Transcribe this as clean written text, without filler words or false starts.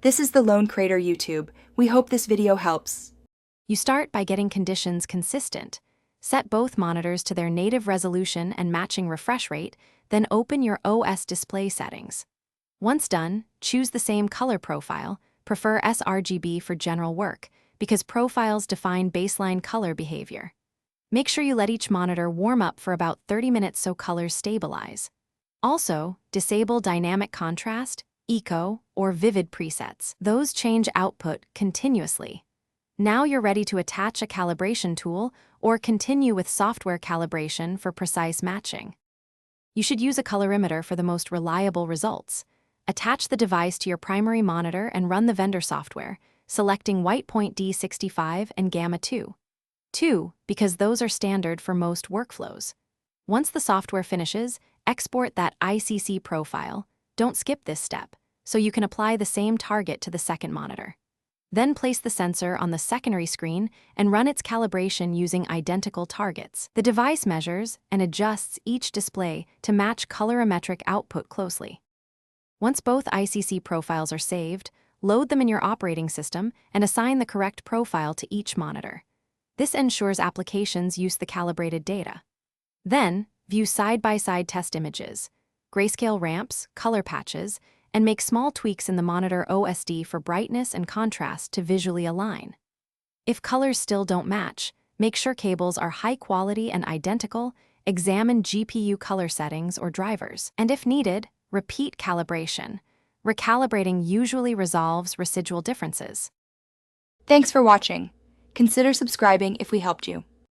This is the Lone Crater YouTube. We hope this video helps. You start by getting conditions consistent. Set both monitors to their native resolution and matching refresh rate, then open your OS display settings. Once done, choose the same color profile, prefer sRGB for general work, because profiles define baseline color behavior. Make sure you let each monitor warm up for about 30 minutes so colors stabilize. Also, disable dynamic contrast, eco, or vivid presets. Those change output continuously. Now you're ready to attach a calibration tool or continue with software calibration for precise matching. You should use a colorimeter for the most reliable results. Attach the device to your primary monitor and run the vendor software, selecting white point D65 and gamma 2. 2, because those are standard for most workflows. Once the software finishes, export that ICC profile. Don't skip this step, so you can apply the same target to the second monitor. Then place the sensor on the secondary screen and run its calibration using identical targets. The device measures and adjusts each display to match colorimetric output closely. Once both ICC profiles are saved, load them in your operating system and assign the correct profile to each monitor. This ensures applications use the calibrated data. Then, view side-by-side test images, grayscale ramps, color patches, and make small tweaks in the monitor OSD for brightness and contrast to visually align. If colors still don't match, make sure cables are high quality and identical, examine GPU color settings or drivers, and if needed, repeat calibration. Recalibrating usually resolves residual differences. Thanks for watching. Consider subscribing if we helped you.